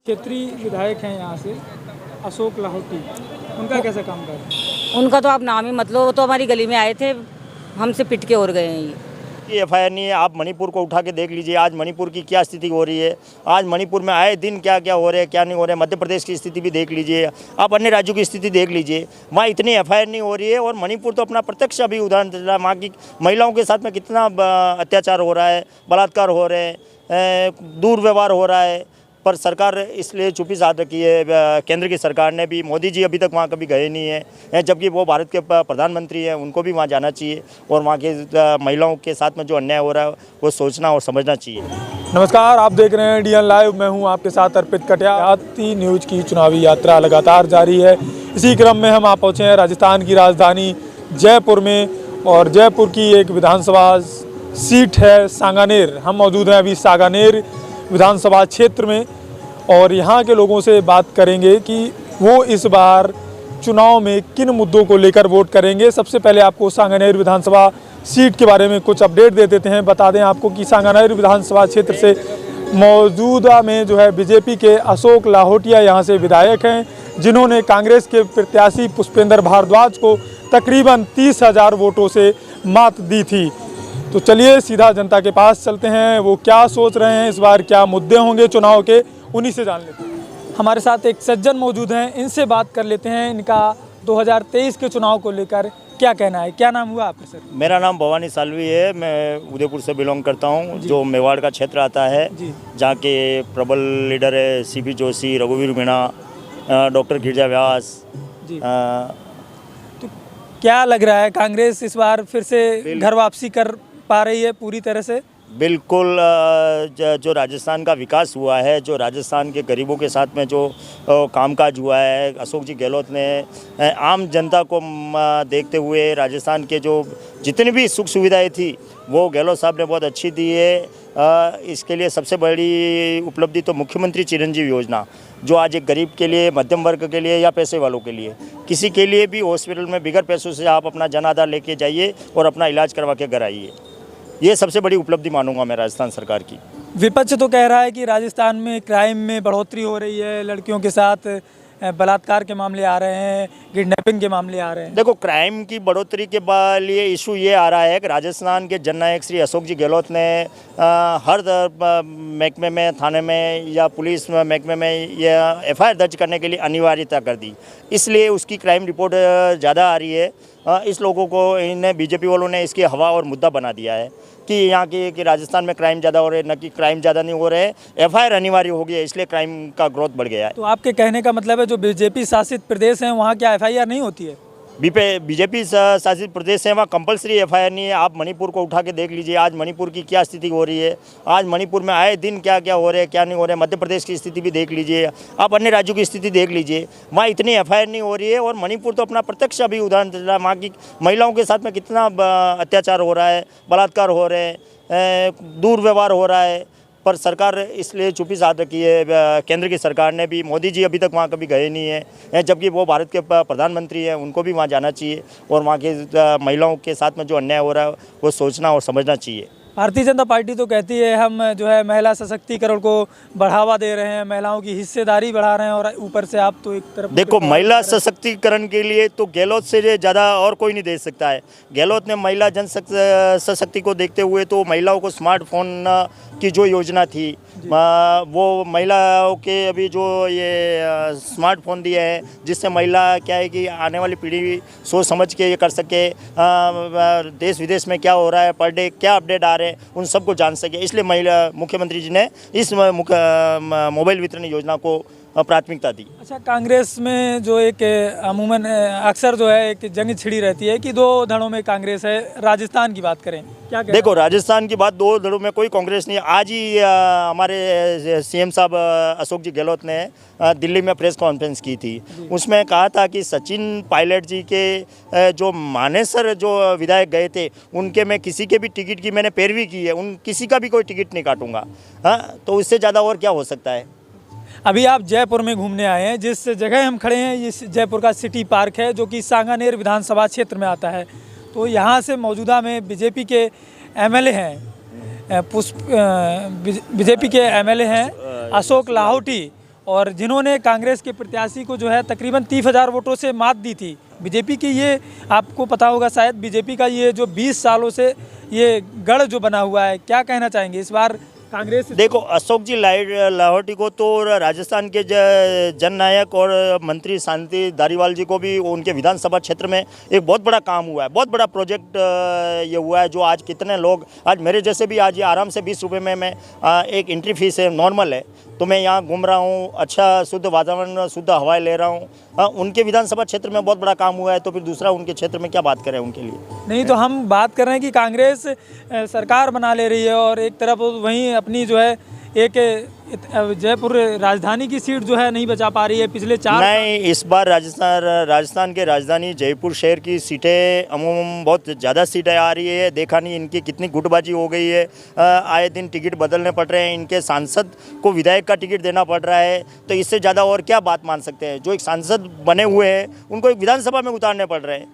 क्षेत्रीय विधायक हैं यहाँ से अशोक लाहोटी, उनका कैसा काम कर रहे हैं? उनका तो आप नाम ही मत लो, वो तो हमारी गली में आए थे, हमसे पिट के और गए हैं ये। एफआईआर नहीं है। आप मणिपुर को उठा के देख लीजिए, आज मणिपुर की क्या स्थिति हो रही है। आज मणिपुर में आए दिन क्या क्या हो रहा है, क्या नहीं हो रहा है। मध्य प्रदेश की स्थिति भी देख लीजिए, आप अन्य राज्यों की स्थिति देख लीजिए, वहाँ इतनी एफआईआर नहीं हो रही है। और मणिपुर तो अपना प्रत्यक्ष अभी उदाहरण दे रहा है, वहाँ की महिलाओं के साथ में कितना अत्याचार हो रहा है, बलात्कार हो रहे हैं, दुर्व्यवहार हो रहा है। पर सरकार इसलिए चुप्पी साध रखी है। केंद्र की सरकार ने भी, मोदी जी अभी तक वहाँ कभी गए नहीं हैं, जबकि वो भारत के प्रधानमंत्री हैं, उनको भी वहाँ जाना चाहिए और वहाँ के महिलाओं के साथ में जो अन्याय हो रहा है वो सोचना और समझना चाहिए। नमस्कार, आप देख रहे हैं इंडियन लाइव। मैं हूं आपके साथ अर्पित कटिया। आती न्यूज़ की चुनावी यात्रा लगातार जारी है। इसी क्रम में हम पहुंचे हैं राजस्थान की राजधानी जयपुर में, और जयपुर की एक विधानसभा सीट है सांगानेर। हम मौजूद हैं अभी सांगानेर विधानसभा क्षेत्र में, और यहाँ के लोगों से बात करेंगे कि वो इस बार चुनाव में किन मुद्दों को लेकर वोट करेंगे। सबसे पहले आपको सांगानेर विधानसभा सीट के बारे में कुछ अपडेट दे देते हैं। बता दें आपको कि सांगानेर विधानसभा क्षेत्र से मौजूदा में जो है बीजेपी के अशोक लाहोटिया यहाँ से विधायक हैं, जिन्होंने कांग्रेस के प्रत्याशी पुष्पेंद्र भारद्वाज को तकरीबन 30,000 वोटों से मात दी थी। तो चलिए सीधा जनता के पास चलते हैं, वो क्या सोच रहे हैं, इस बार क्या मुद्दे होंगे चुनाव के, उन्हीं से जान लेते हैं। हमारे साथ एक सज्जन मौजूद हैं, इनसे बात कर लेते हैं। इनका 2023 के चुनाव को लेकर क्या कहना है। क्या नाम हुआ आपका सर? मेरा नाम भवानी सालवी है, मैं उदयपुर से बिलोंग करता हूँ, जो मेवाड़ का क्षेत्र आता है, जहाँ के प्रबल लीडर है सीपी जोशी, रघुवीर मीणा, डॉक्टर गिरिजा व्यास। तो क्या लग रहा है, कांग्रेस इस बार फिर से घर वापसी कर पा रही है पूरी तरह से? बिल्कुल। जो राजस्थान का विकास हुआ है, जो राजस्थान के गरीबों के साथ में जो कामकाज हुआ है, अशोक जी गहलोत ने आम जनता को देखते हुए राजस्थान के जो जितनी भी सुख सुविधाएं थी वो गहलोत साहब ने बहुत अच्छी दी है। इसके लिए सबसे बड़ी उपलब्धि तो मुख्यमंत्री चिरंजीवी योजना, जो आज एक गरीब के लिए, मध्यम वर्ग के लिए या पैसे वालों के लिए, किसी के लिए भी हॉस्पिटल में बिगर पैसों से आप अपना जन आधार लेके जाइए और अपना इलाज करवा के घर आइए। ये सबसे बड़ी उपलब्धि मानूंगा मैं राजस्थान सरकार की। विपक्ष तो कह रहा है कि राजस्थान में क्राइम में बढ़ोतरी हो रही है, लड़कियों के साथ बलात्कार के मामले आ रहे हैं, किडनैपिंग के मामले आ रहे हैं। देखो, क्राइम की बढ़ोतरी के लिए इशू ये आ रहा है कि राजस्थान के जननायक श्री अशोक जी गहलोत ने हर महकमे में, थाने में या पुलिस महकमे में यह एफआईआर दर्ज करने के लिए अनिवार्यता कर दी। इसलिए उसकी क्राइम रिपोर्ट ज़्यादा आ रही है। इस लोगों को, इन्हें बीजेपी वालों ने इसकी हवा और मुद्दा बना दिया है कि यहाँ की कि राजस्थान में क्राइम ज़्यादा हो रहे हैं, न कि क्राइम ज़्यादा नहीं हो रहे हैं, एफआईआर अनिवार्य हो गई है, इसलिए क्राइम का ग्रोथ बढ़ गया है। तो आपके कहने का मतलब है जो बीजेपी शासित प्रदेश हैं वहाँ क्या एफआईआर नहीं होती है? बीजेपी शासित प्रदेश है, वहाँ कंपलसरी एफआईआर नहीं है। आप मणिपुर को उठा के देख लीजिए, आज मणिपुर की क्या स्थिति हो रही है। आज मणिपुर में आए दिन क्या क्या हो रहा है, क्या नहीं हो रहा है। मध्य प्रदेश की स्थिति भी देख लीजिए, आप अन्य राज्यों की स्थिति देख लीजिए, वहाँ इतनी एफआईआर नहीं हो रही है। और मणिपुर तो अपना प्रत्यक्ष अभी उदाहरण दे रहा है, वहाँ की महिलाओं के साथ में कितना अत्याचार हो रहा है, बलात्कार हो रहे हैं, दुर्व्यवहार हो रहा है। पर सरकार इसलिए चुप्पी साध रखी है। केंद्र की सरकार ने भी, मोदी जी अभी तक वहाँ कभी गए नहीं हैं, जबकि वो भारत के प्रधानमंत्री हैं, उनको भी वहाँ जाना चाहिए और वहाँ के महिलाओं के साथ में जो अन्याय हो रहा है वो सोचना और समझना चाहिए। भारतीय जनता पार्टी तो कहती है हम जो है महिला सशक्तिकरण को बढ़ावा दे रहे हैं, महिलाओं की हिस्सेदारी बढ़ा रहे हैं, और ऊपर से आप तो एक तरफ देखो, महिला सशक्तिकरण के लिए तो गहलोत से ज़्यादा और कोई नहीं दे सकता है। गहलोत ने महिला जन सशक्ति को देखते हुए तो महिलाओं को स्मार्टफोन की जो योजना थी, वो महिलाओं के अभी जो ये स्मार्टफोन दिए हैं, जिससे महिला क्या है कि आने वाली पीढ़ी सोच समझ के ये कर सके, देश विदेश में क्या हो रहा है, पर डे क्या अपडेट आ रहे हैं, उन सबको जान सके। इसलिए मुख्यमंत्री जी ने इस मोबाइल वितरण योजना को प्राथमिकता दी। अच्छा, कांग्रेस में जो एक अमूमन अक्सर जो है एक जंग छिड़ी रहती है कि दो धड़ों में कांग्रेस है। राजस्थान की बात करें, क्या देखो, राजस्थान की बात, दो धड़ों में कोई कांग्रेस नहीं है। आज ही हमारे सीएम साहब अशोक जी गहलोत ने दिल्ली में प्रेस कॉन्फ्रेंस की थी, उसमें कहा था कि सचिन पायलट जी के जो मानेसर जो विधायक गए थे, उनके मैं किसी के भी टिकट की मैंने पैरवी की है, उन किसी का भी कोई टिकट नहीं काटूंगा। हाँ, तो इससे ज़्यादा और क्या हो सकता है। अभी आप जयपुर में घूमने आए हैं, जिस जगह हम खड़े हैं ये जयपुर का सिटी पार्क है, जो कि सांगानेर विधानसभा क्षेत्र में आता है। तो यहाँ से मौजूदा में बीजेपी के एमएलए हैं, बीजेपी के एमएलए हैं अशोक लाहोटी, और जिन्होंने कांग्रेस के प्रत्याशी को जो है तकरीबन 30,000 वोटों से मात दी थी। बीजेपी की ये आपको पता होगा शायद, बीजेपी का ये जो 20 सालों से ये गढ़ जो बना हुआ है, क्या कहना चाहेंगे इस बार कांग्रेस? देखो, अशोक जी लाहौटी को तो राजस्थान के जननायक और मंत्री शांति धारीवाल जी को भी उनके विधानसभा क्षेत्र में एक बहुत बड़ा काम हुआ है, बहुत बड़ा प्रोजेक्ट ये हुआ है, जो आज कितने लोग, आज मेरे जैसे भी आज ये आराम से 20 रुपये में मैं एक एंट्री फीस है, नॉर्मल है, तो मैं यहाँ घूम रहा हूँ, अच्छा शुद्ध वातावरण, शुद्ध हवाएं ले रहा हूँ। उनके विधानसभा क्षेत्र में बहुत बड़ा काम हुआ है, तो फिर दूसरा उनके क्षेत्र में क्या बात करें उनके लिए? नहीं, तो हम बात कर रहे हैं कि कांग्रेस सरकार बना ले रही है और एक तरफ वहीं अपनी जो है एक जयपुर राजधानी की सीट जो है नहीं बचा पा रही है पिछले 4 नहीं, इस बार राजस्थान के राजधानी जयपुर शहर की सीटें अमूमन बहुत ज़्यादा सीटें आ रही है। देखा नहीं इनकी कितनी गुटबाजी हो गई है, आए दिन टिकट बदलने पड़ रहे हैं, इनके सांसद को विधायक का टिकट देना पड़ रहा है, तो इससे ज़्यादा और क्या बात मान सकते हैं? जो एक सांसद बने हुए हैं उनको एक विधानसभा में उतारने पड़ रहे हैं,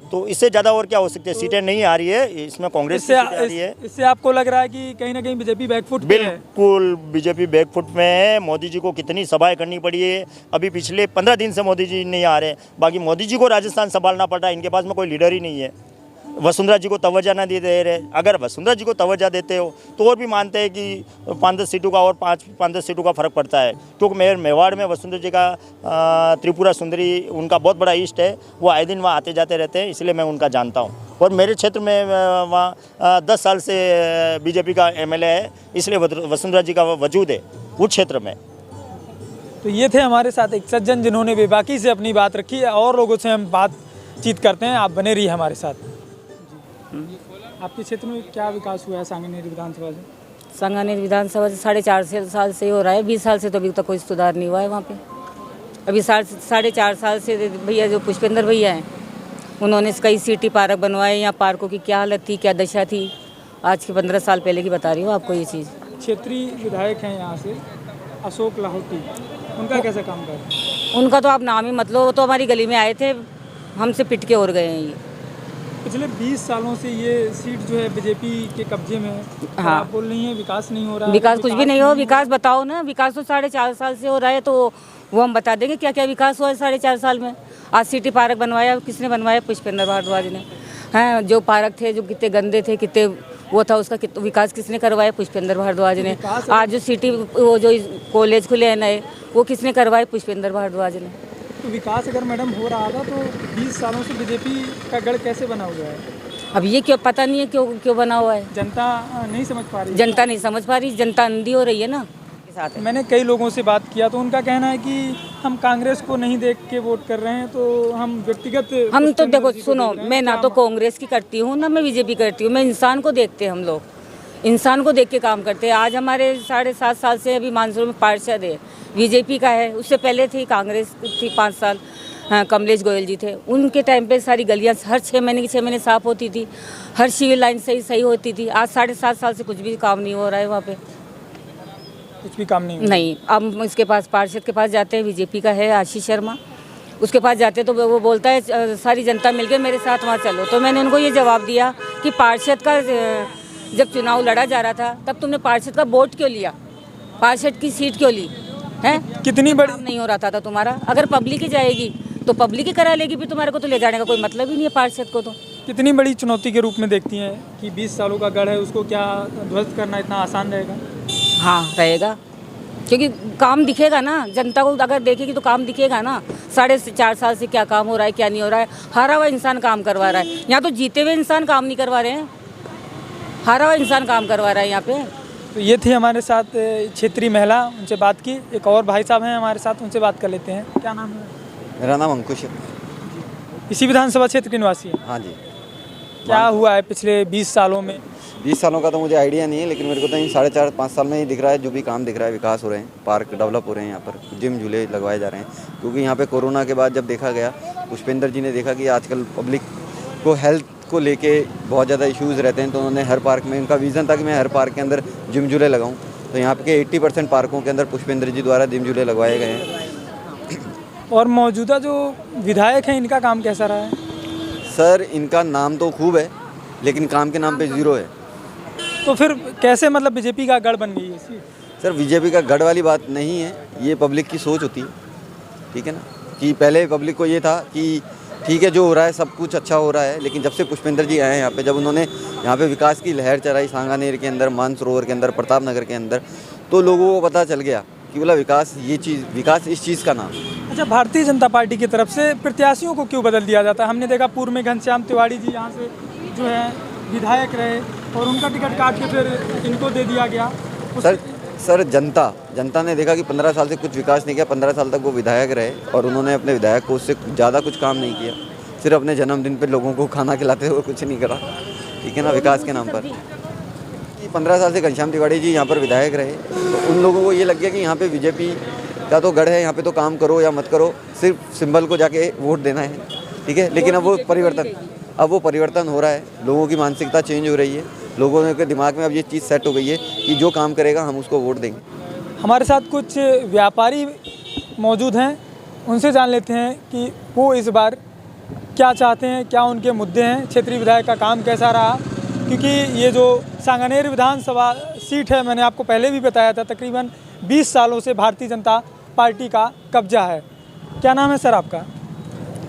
तो इससे ज़्यादा और क्या हो सकते हैं? सीटें नहीं आ रही है, इसमें कांग्रेस की सीटें आ रही है। इससे आपको लग रहा है कि कहीं ना कहीं बीजेपी बैकफुट पे है? बिल्कुल बीजेपी बैकफुट में है। मोदी जी को कितनी सभाएं करनी पड़ी है, अभी पिछले 15 दिन से मोदी जी नहीं आ रहे, बाकी मोदी जी को राजस्थान संभालना पड़ रहा है, इनके पास में कोई लीडर ही नहीं है। वसुंधरा जी को तवज्जो ना दे रहे, अगर वसुंधरा जी को तवज्जो देते हो तो और भी मानते हैं कि 5-10 सीटों का और 5-10 सीटों का फर्क पड़ता है, क्योंकि मेवाड़ में वसुंधरा जी का त्रिपुरा सुंदरी उनका बहुत बड़ा इष्ट है, वो आए दिन वहाँ आते जाते रहते हैं, इसलिए मैं उनका जानता हूँ। और मेरे क्षेत्र में वहाँ 10 साल से बीजेपी का MLA है, इसलिए वसुंधरा जी का वजूद है उस क्षेत्र में। तो ये थे हमारे साथ एक सज्जन जिन्होंने बेबाकी से अपनी बात रखी है, और लोगों से हम बातचीत करते हैं, आप बने रहिए हमारे साथ। आपके क्षेत्र में क्या विकास हुआ है सांगानेर विधानसभा से? सांगानेर विधानसभा से 4.5 साल से हो रहा है, 20 साल से तो अभी तक कोई सुधार नहीं हुआ है वहाँ पे। अभी 4.5 साल से भैया जो पुष्पेंद्र भैया हैं, उन्होंने कई सिटी पार्क बनवाए, यहाँ पार्कों की क्या हालत थी, क्या दशा थी, आज के 15 साल पहले की बता रही हूँ आपको ये चीज़। क्षेत्रीय विधायक हैं यहाँ से अशोक लाहौटी, उनका कैसा काम कर रहे हैं? उनका तो आप नाम ही मत लो, वो तो हमारी गली में आए थे, हमसे पिट के और गए हैं ये। पिछले 20 सालों से ये सीट जो है बीजेपी के कब्जे में है। हाँ। आप बोल रही हैं विकास नहीं हो रहा है। विकास कुछ भी नहीं हो, विकास बताओ ना, विकास तो 4.5 साल से हो रहा है, तो वो हम बता देंगे क्या क्या विकास हुआ है 4.5 साल में। आज सिटी पार्क बनवाया, किसने बनवाया? पुष्पेंद्र भारद्वाज ने। हैं, जो पार्क थे जो कितने गंदे थे, कितने वो था, उसका विकास किसने करवाया? पुष्पेंद्र भारद्वाज ने। आज जो सिटी वो जो कॉलेज खुले हैं नए, वो किसने करवाए? पुष्पेंद्र भारद्वाज ने। तो विकास अगर मैडम हो रहा था तो 20 सालों से बीजेपी का गढ़ कैसे बना हुआ है? अब ये क्यों पता नहीं है क्यों बना हुआ है। जनता नहीं समझ पा रही। जनता नहीं समझ पा रही, जनता अंधी हो रही है ना के साथ। मैंने कई लोगों से बात किया तो उनका कहना है कि हम कांग्रेस को नहीं देख के वोट कर रहे हैं, तो हम व्यक्तिगत हम तो देखो सुनो, मैं ना तो कांग्रेस की करती हूँ ना मैं बीजेपी करती हूँ, मैं इंसान को देखते हैं, हम लोग इंसान को देख के काम करते हैं। आज हमारे 7.5 साल से अभी मानसूर में पार्षद है, बीजेपी का है, उससे पहले थी कांग्रेस थी 5 साल। हाँ, कमलेश गोयल जी थे, उनके टाइम पे सारी गलियां हर 6 महीने की 6 महीने साफ़ होती थी, हर सिविल लाइन सही होती थी। आज 7.5 साल से कुछ भी काम नहीं हो रहा है वहाँ पे, कुछ भी काम नहीं। नहीं। अब इसके पास पार्षद के पास जाते हैं, बीजेपी का है आशीष शर्मा, उसके पास जाते तो वो बोलता है सारी जनता मिलके मेरे साथ वहाँ चलो। तो मैंने उनको ये जवाब दिया कि पार्षद का जब चुनाव लड़ा जा रहा था तब तुमने पार्षद का वोट क्यों लिया, पार्षद की सीट क्यों ली है? कितनी बड़ी नहीं हो रहा था तुम्हारा। अगर पब्लिक ही जाएगी तो पब्लिक ही करा लेगी, भी तुम्हारे को तो ले जाने का कोई मतलब ही नहीं है पार्षद को। तो कितनी बड़ी चुनौती के रूप में देखती हैं कि 20 सालों का गढ़ है, उसको क्या ध्वस्त करना इतना आसान रहेगा? हाँ रहेगा, क्योंकि काम दिखेगा ना, जनता को अगर देखेगी तो काम दिखेगा ना। 4.5 साल से क्या काम हो रहा है, क्या नहीं हो रहा है। हारा हुआ इंसान काम करवा रहा है, यहाँ तो जीते हुए इंसान काम नहीं करवा रहे हैं, हारा हुआ इंसान काम करवा रहा है यहाँ पे। तो ये थी हमारे साथ क्षेत्रीय महिला, उनसे बात की। एक और भाई साहब हैं हमारे साथ, उनसे बात कर लेते हैं। क्या नाम है? मेरा नाम अंकुश है। इसी विधानसभा क्षेत्र के निवासी हैं? हाँ जी। क्या हुआ है पिछले 20 सालों में? 20 सालों का तो मुझे आइडिया नहीं है, लेकिन मेरे को तो इन 4.5-5 साल में ही दिख रहा है, जो भी काम दिख रहा है, विकास हो रहे हैं, पार्क डेवलप हो रहे हैं, यहाँ पर जिम झूले लगवाए जा रहे हैं। क्योंकि यहाँ पे कोरोना के बाद जब देखा गया, पुष्पेंद्र जी ने देखा कि आजकल पब्लिक को हेल्थ को लेके बहुत ज़्यादा इश्यूज़ रहते हैं, तो उन्होंने हर पार्क में, उनका विज़न था कि मैं हर पार्क के अंदर जिम झूले लगाऊँ। तो यहाँ के 80% पार्कों के अंदर पुष्पेंद्र जी द्वारा जिम झूले लगवाए गए हैं। और मौजूदा जो विधायक हैं, इनका काम कैसा रहा है? सर, इनका नाम तो खूब है, लेकिन काम के नाम पे ज़ीरो है। तो फिर कैसे मतलब बीजेपी का गढ़ बन गई है सीट? सर बीजेपी का गढ़ वाली बात नहीं है, ये पब्लिक की सोच होती है, ठीक है ना। कि पहले पब्लिक को ये था कि ठीक है जो हो रहा है सब कुछ अच्छा हो रहा है, लेकिन जब से पुष्पेंद्र जी आए हैं यहाँ पे, जब उन्होंने यहाँ पे विकास की लहर चलाई सांगानेर के अंदर, मानसरोवर के अंदर, प्रताप नगर के अंदर, तो लोगों को पता चल गया कि बोला विकास ये चीज़, विकास इस चीज़ का नाम। अच्छा, भारतीय जनता पार्टी की तरफ से प्रत्याशियों को क्यों बदल दिया जाता है? हमने देखा पूर्व में घनश्याम तिवारी जी यहाँ से जो है विधायक रहे और उनका टिकट काट के फिर इनको दे दिया गया। सर जनता ने देखा कि 15 साल से कुछ विकास नहीं किया, 15 साल तक वो विधायक रहे और उन्होंने अपने विधायक को उससे ज़्यादा कुछ काम नहीं किया, सिर्फ अपने जन्मदिन पे लोगों को खाना खिलाते हुए कुछ नहीं करा, ठीक है ना, विकास के नाम पर। 15 साल से घनश्याम तिवारी जी यहाँ पर विधायक रहे, तो उन लोगों को ये लग गया कि यहाँ पे बीजेपी का तो गढ़ है, यहाँ पे तो काम करो या मत करो, सिर्फ सिंबल को जाके वोट देना है, ठीक है। लेकिन अब वो परिवर्तन हो रहा है, लोगों की मानसिकता चेंज हो रही है, लोगों के दिमाग में अब ये चीज़ सेट हो गई है कि जो काम करेगा हम उसको वोट देंगे। हमारे साथ कुछ व्यापारी मौजूद हैं, उनसे जान लेते हैं कि वो इस बार क्या चाहते हैं, क्या उनके मुद्दे हैं, क्षेत्रीय विधायक का काम कैसा रहा। क्योंकि ये जो सांगानेर विधानसभा सीट है, मैंने आपको पहले भी बताया था, तकरीबन 20 सालों से भारतीय जनता पार्टी का कब्जा है। क्या नाम है सर आपका?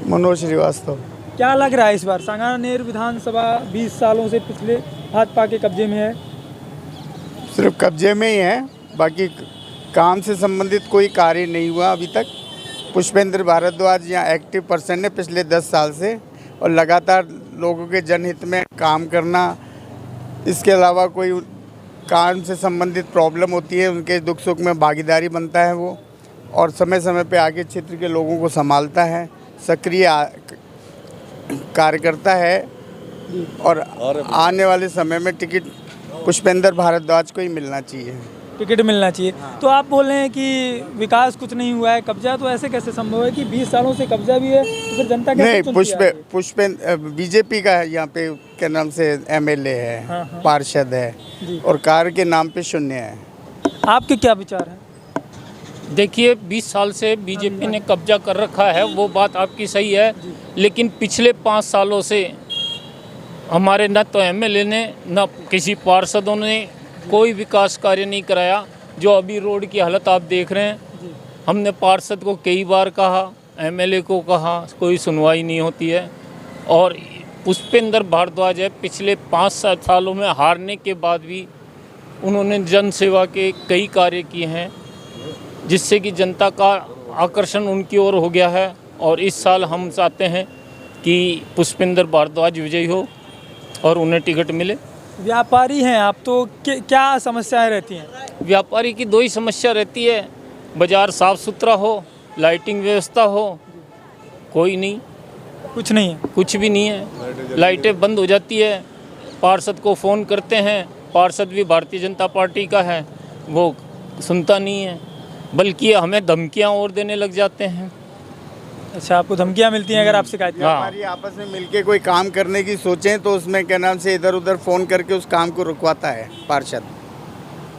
मनोज श्रीवास्तव। क्या लग रहा है इस बार सांगानेर विधानसभा 20 सालों से पिछले भाजपा के कब्जे में है? सिर्फ कब्जे में ही है, बाकी काम से संबंधित कोई कार्य नहीं हुआ अभी तक। पुष्पेंद्र भारद्वाज यहाँ एक्टिव पर्सन है पिछले 10 साल से और लगातार लोगों के जनहित में काम करना, इसके अलावा कोई काम से संबंधित प्रॉब्लम होती है उनके दुख सुख में भागीदारी बनता है वो, और समय समय पे आगे क्षेत्र के लोगों को संभालता है, सक्रिय कार्यकर्ता है और आने वाले समय में टिकट पुष्पेंद्र भारद्वाज को ही मिलना चाहिए। टिकट मिलना चाहिए। तो आप बोल रहे हैं कि विकास कुछ नहीं हुआ है, कब्जा, तो ऐसे कैसे संभव है कि 20 सालों से कब्जा भी है, तो फिर जनता कैसे चुनती है? पुष्पेंद्र बीजेपी का यहाँ पे क्या नाम से एमएलए है, हाँ। पार्षद है और कार्य के नाम पे शून्य है। आपके क्या विचार हैं? देखिए 20 साल से बीजेपी ने कब्जा कर रखा है, वो बात आपकी सही है, लेकिन पिछले 5 सालों से हमारे न तो एमएलए ने न किसी पार्षदों ने कोई विकास कार्य नहीं कराया। जो अभी रोड की हालत आप देख रहे हैं, हमने पार्षद को कई बार कहा, एमएलए को कहा, कोई सुनवाई नहीं होती है। और पुष्पेंद्र भारद्वाज है, पिछले 5 सालों में हारने के बाद भी उन्होंने जन सेवा के कई कार्य किए हैं, जिससे कि जनता का आकर्षण उनकी ओर हो गया है। और इस साल हम चाहते हैं कि पुष्पेंद्र भारद्वाज विजयी हो और उन्हें टिकट मिले। व्यापारी हैं आप, तो क्या समस्याएं रहती हैं? व्यापारी की 2 ही समस्या रहती है, बाज़ार साफ़ सुथरा हो, लाइटिंग व्यवस्था हो, कोई नहीं, कुछ नहीं है, कुछ भी नहीं है। लाइटें बंद हो जाती है, पार्षद को फ़ोन करते हैं, पार्षद भी भारतीय जनता पार्टी का है, वो सुनता नहीं है, बल्कि हमें धमकियां और देने लग जाते हैं। अच्छा, आपको धमकियां मिलती हैं अगर आप शिकायत करें? हमारी आपस में मिलके कोई काम करने की सोचें तो उसमें क्या नाम से इधर उधर फ़ोन करके उस काम को रुकवाता है पार्षद।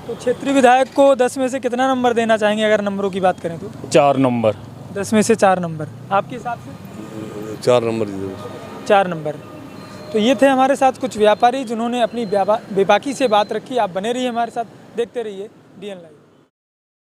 तो क्षेत्रीय विधायक को 10 में से कितना नंबर देना चाहेंगे अगर नंबरों की बात करें तो? 4 नंबर। 10 में से 4 नंबर आपके हिसाब से? 4 नंबर 4 नंबर। तो ये थे हमारे साथ कुछ व्यापारी जिन्होंने अपनी बेबाकी से बात रखी। आप बने रहिए हमारे साथ, देखते रहिए DN लाइव।